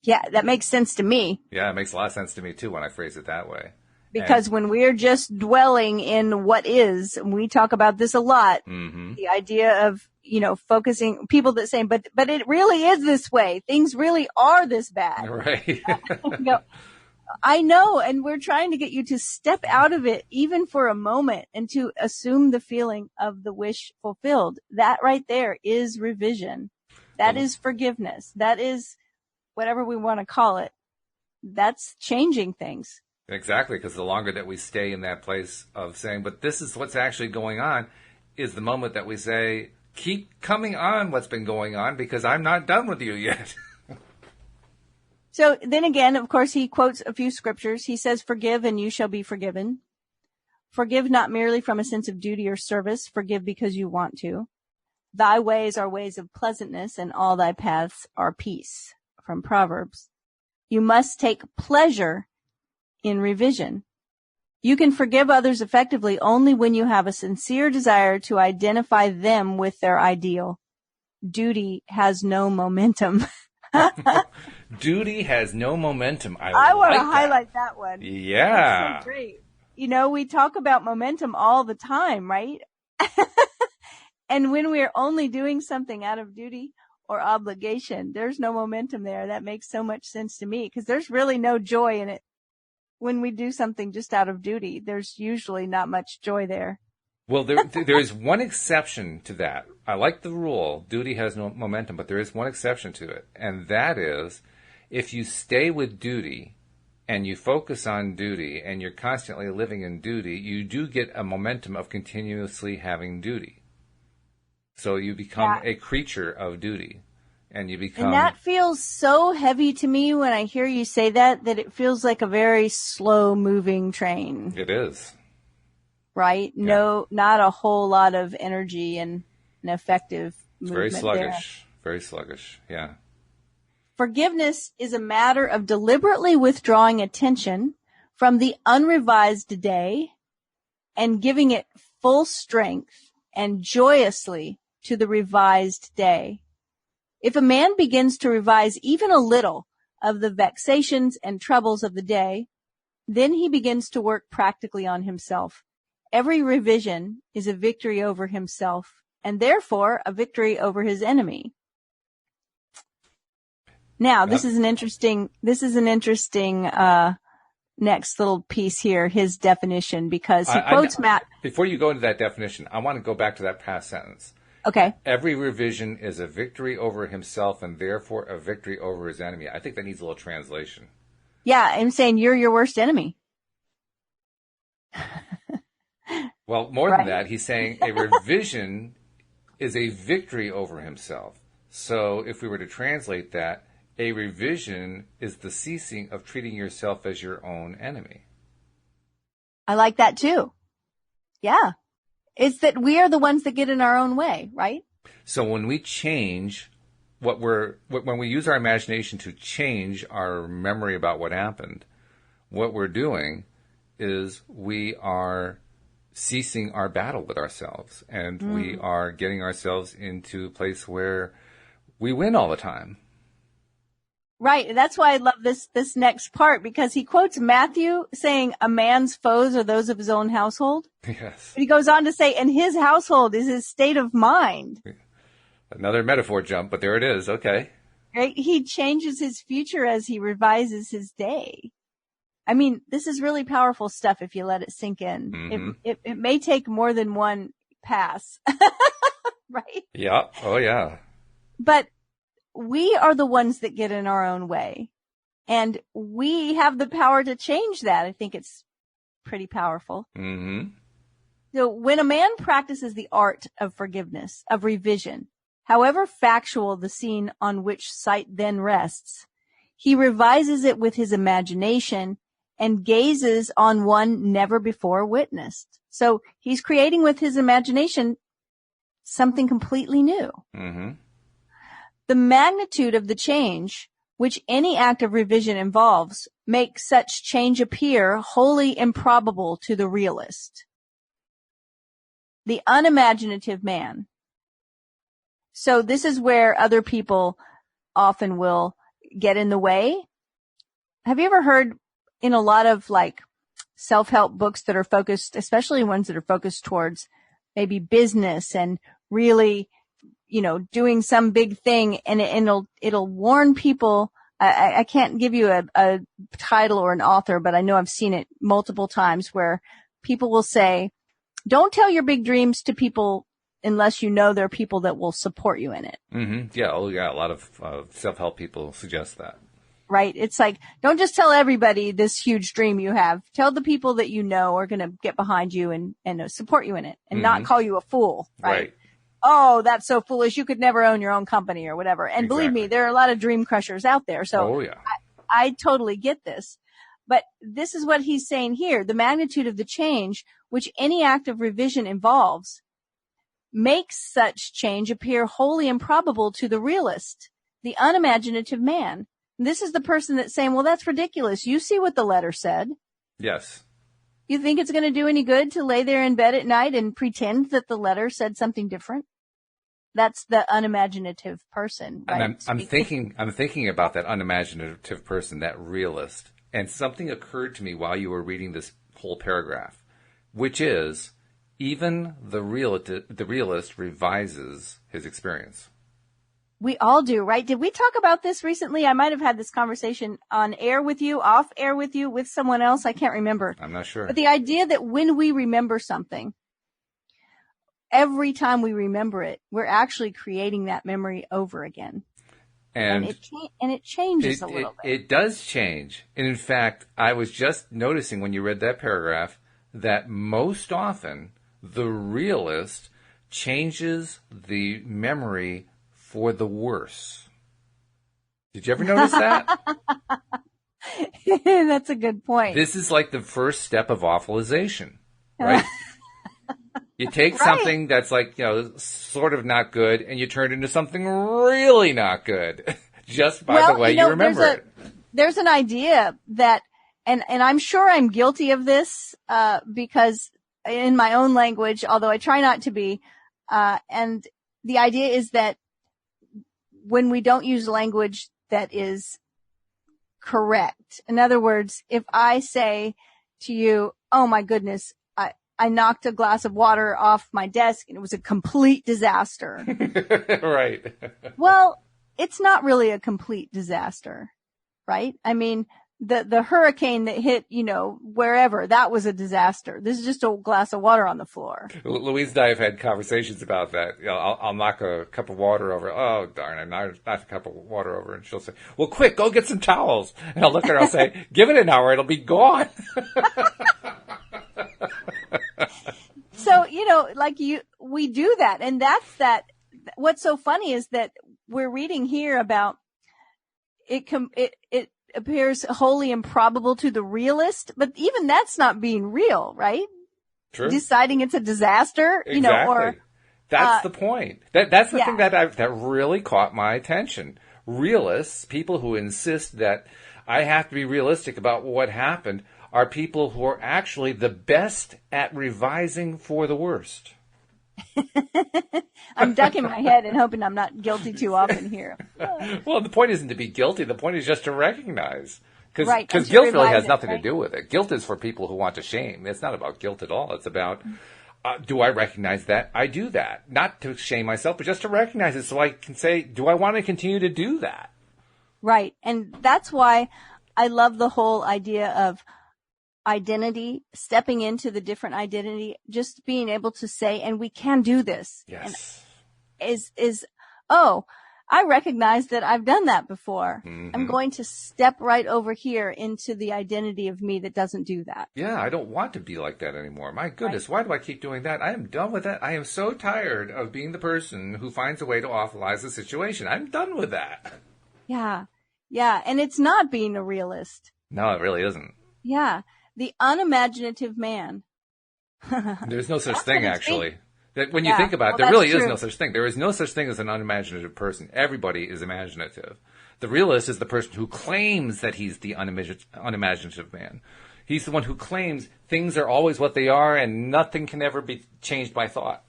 Yeah, that makes sense to me. Yeah, it makes a lot of sense to me too when I phrase it that way. Because when we're just dwelling in what is, and we talk about this a lot, mm-hmm. the idea of, focusing, people that say, but it really is this way. Things really are this bad. Right. I know, and we're trying to get you to step out of it even for a moment and to assume the feeling of the wish fulfilled. That right there is revision. That is forgiveness. That is whatever we want to call it. That's changing things. Exactly, because the longer that we stay in that place of saying, but this is what's actually going on, is the moment that we say, keep coming on what's been going on because I'm not done with you yet. So then again, of course, he quotes a few scriptures. He says, forgive and you shall be forgiven. Forgive not merely from a sense of duty or service. Forgive because you want to. Thy ways are ways of pleasantness and all thy paths are peace. From Proverbs. You must take pleasure in revision. You can forgive others effectively only when you have a sincere desire to identify them with their ideal. Duty has no momentum. Duty has no momentum. I want to highlight that one. Yeah. That's so great. We talk about momentum all the time, right? And when we're only doing something out of duty or obligation, there's no momentum there. That makes so much sense to me because there's really no joy in it. When we do something just out of duty, there's usually not much joy there. Well, there is one exception to that. I like the rule, duty has no momentum, but there is one exception to it. And that is, if you stay with duty and you focus on duty and you're constantly living in duty, you do get a momentum of continuously having duty. So you become a creature of duty. And you become. And that feels so heavy to me when I hear you say that it feels like a very slow moving train. It is. Right? Yeah. No, not a whole lot of energy and an effective movement. Very sluggish. There. Very sluggish. Yeah. Forgiveness is a matter of deliberately withdrawing attention from the unrevised day and giving it full strength and joyously to the revised day. If a man begins to revise even a little of the vexations and troubles of the day, then he begins to work practically on himself. Every revision is a victory over himself and therefore a victory over his enemy. Now, this is an interesting next little piece here, his definition, because he quotes Matt. Before you go into that definition, I want to go back to that past sentence. Okay. Every revision is a victory over himself and therefore a victory over his enemy. I think that needs a little translation. Yeah, I'm saying you're your worst enemy. Well, more than that, he's saying a revision is a victory over himself. So if we were to translate that, a revision is the ceasing of treating yourself as your own enemy. I like that too. Yeah. It's that we are the ones that get in our own way, right? So when we change when we use our imagination to change our memory about what happened, what we're doing is we are ceasing our battle with ourselves, and we are getting ourselves into a place where we win all the time. Right. And that's why I love this next part, because he quotes Matthew saying a man's foes are those of his own household. Yes. But he goes on to say, and his household is his state of mind. Another metaphor jump, but there it is. Okay. Right. He changes his future as he revises his day. I mean, this is really powerful stuff if you let it sink in. Mm-hmm. It may take more than one pass. Right? Yeah. Oh, yeah. But we are the ones that get in our own way, and we have the power to change that. I think it's pretty powerful. Mm-hmm. So when a man practices the art of forgiveness, of revision, however factual the scene on which sight then rests, he revises it with his imagination and gazes on one never before witnessed. So he's creating with his imagination something completely new. Mm-hmm. The magnitude of the change, which any act of revision involves, makes such change appear wholly improbable to the realist. The unimaginative man. So this is where other people often will get in the way. Have you ever heard in a lot of like self-help books that are focused, especially ones that are focused towards maybe business and really, doing some big thing, and it'll warn people. I can't give you a title or an author, but I know I've seen it multiple times where people will say, don't tell your big dreams to people unless you know there are people that will support you in it. Mm-hmm. Yeah. Oh, yeah. A lot of self-help people suggest that. Right. It's like, don't just tell everybody this huge dream you have. Tell the people that you know are going to get behind you and support you in it, and not call you a fool. Right. Oh, that's so foolish. You could never own your own company or whatever. And believe me, there are a lot of dream crushers out there. So I totally get this. But this is what he's saying here. The magnitude of the change, which any act of revision involves, makes such change appear wholly improbable to the realist, the unimaginative man. This is the person that's saying, well, that's ridiculous. You see what the letter said. Yes. You think it's going to do any good to lay there in bed at night and pretend that the letter said something different? That's the unimaginative person. Right? And I'm thinking about that unimaginative person, that realist. And something occurred to me while you were reading this whole paragraph, which is even the realist revises his experience. We all do, right? Did we talk about this recently? I might have had this conversation on air with you, off air with you, with someone else. I can't remember. I'm not sure. But the idea that when we remember something, every time we remember it, we're actually creating that memory over again. And it changes a little bit. It does change. And in fact, I was just noticing when you read that paragraph that most often the realist changes the memory for the worse. Did you ever notice that? That's a good point. This is like the first step of awfulization, right? You take something that's like, sort of not good, and you turn it into something really not good just by the way you remember it. There's an idea that, and I'm sure I'm guilty of this, because in my own language, although I try not to be, and the idea is that when we don't use language that is correct. In other words, if I say to you, oh my goodness, I knocked a glass of water off my desk and it was a complete disaster. Right. Well, it's not really a complete disaster, right? I mean, the hurricane that hit, wherever, that was a disaster. This is just a glass of water on the floor. Louise and I have had conversations about that. I'll knock a cup of water over. Oh, darn, I knocked a cup of water over. And she'll say, well, quick, go get some towels. And I'll look at her, I'll say, give it an hour, it'll be gone. So, we do that. And what's so funny is that we're reading here about it appears wholly improbable to the realist, but even that's not being real, right? True. Deciding it's a disaster, exactly. That's the point. That's the thing that really caught my attention. Realists, people who insist that I have to be realistic about what happened, are people who are actually the best at revising for the worst. I'm ducking my head and hoping I'm not guilty too often here. Well, the point isn't to be guilty. The point is just to recognize. Because to guilt really has it, nothing right? to do with it. Guilt is for people who want to shame. It's not about guilt at all. It's about, do I recognize that I do that? Not to shame myself, but just to recognize it so I can say, do I want to continue to do that? Right. And that's why I love the whole idea of identity, stepping into the different identity, just being able to say, and we can do this. Yes. And I recognize that I've done that before. Mm-hmm. I'm going to step right over here into the identity of me that doesn't do that. Yeah, I don't want to be like that anymore. My goodness, Why do I keep doing that? I am done with that. I am so tired of being the person who finds a way to awfulize the situation. I'm done with that. Yeah. Yeah. And it's not being a realist. No, it really isn't. Yeah. The unimaginative man. There's no such thing, actually. That when you think about it, there really is no such thing. There is no such thing as an unimaginative person. Everybody is imaginative. The realist is the person who claims that he's the unimaginative man. He's the one who claims things are always what they are and nothing can ever be changed by thought.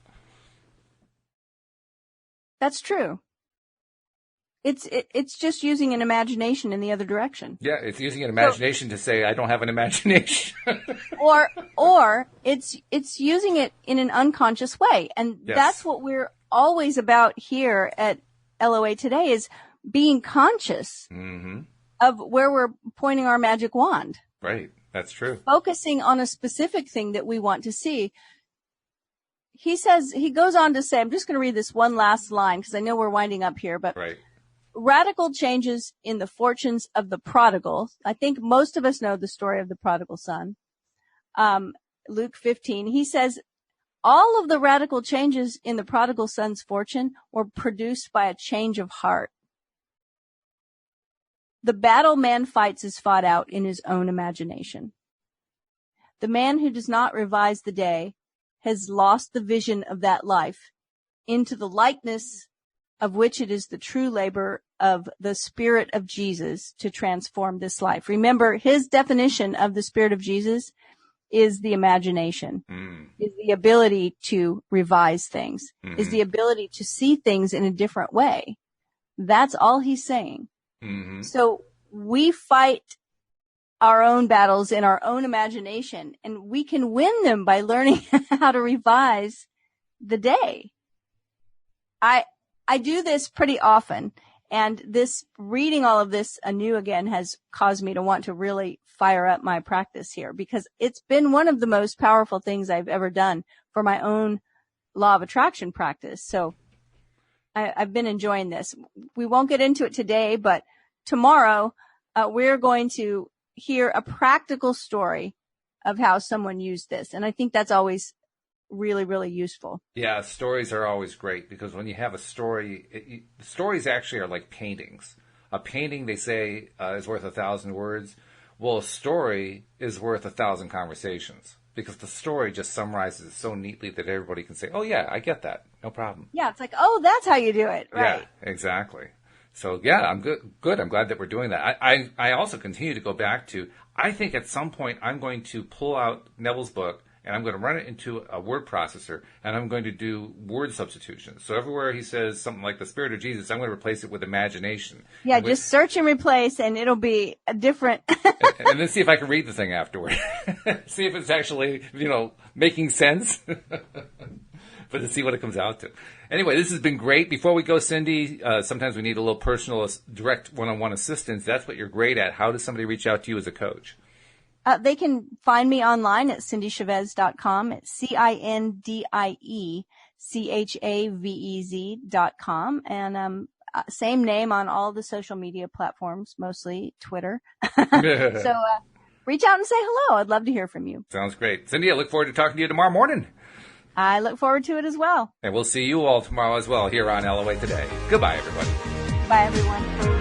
That's true. It's just using an imagination in the other direction. Yeah, it's using an imagination to say I don't have an imagination. or it's using it in an unconscious way. And that's what we're always about here at LOA Today, is being conscious of where we're pointing our magic wand. Right. That's true. Focusing on a specific thing that we want to see. He goes on to say, I'm just going to read this one last line because I know we're winding up here, but radical changes in the fortunes of the prodigal. I think most of us know the story of the prodigal son. Luke 15, he says, all of the radical changes in the prodigal son's fortune were produced by a change of heart. The battle man fights is fought out in his own imagination. The man who does not revise the day has lost the vision of that life, into the likeness of which it is the true labor of the Spirit of Jesus to transform this life. Remember, his definition of the Spirit of Jesus is the imagination, is the ability to revise things, is the ability to see things in a different way. That's all he's saying. So we fight our own battles in our own imagination, and we can win them by learning how to revise the day. I do this pretty often, and this reading all of this anew again has caused me to want to really fire up my practice here, because it's been one of the most powerful things I've ever done for my own law of attraction practice. So I've been enjoying this. We won't get into it today, but tomorrow we're going to hear a practical story of how someone used this. And I think that's always really, really useful. Yeah, stories are always great, because when you have a story, stories actually are like paintings. A painting, they say, is worth 1,000 words. Well, a story is worth 1,000 conversations, because the story just summarizes it so neatly that everybody can say, oh, yeah, I get that. No problem. Yeah, it's like, oh, that's how you do it. Right. Yeah, exactly. So, yeah, I'm good. I'm glad that we're doing that. I also continue to go back to, I think at some point I'm going to pull out Neville's book and I'm going to run it into a word processor, and I'm going to do word substitution. So everywhere he says something like the Spirit of Jesus, I'm going to replace it with imagination. Yeah, just search and replace, and it'll be a different. and then see if I can read the thing afterward. See if it's actually, making sense. But to see what it comes out to. Anyway, this has been great. Before we go, Cindie, sometimes we need a little personal, direct one-on-one assistance. That's what you're great at. How does somebody reach out to you as a coach? They can find me online at cindiechavez.com. It's CINDIECHAVEZ.com. And same name on all the social media platforms, mostly Twitter. So reach out and say hello. I'd love to hear from you. Sounds great. Cindie, I look forward to talking to you tomorrow morning. I look forward to it as well. And we'll see you all tomorrow as well here on LOA Today. Goodbye, everybody. Bye, everyone.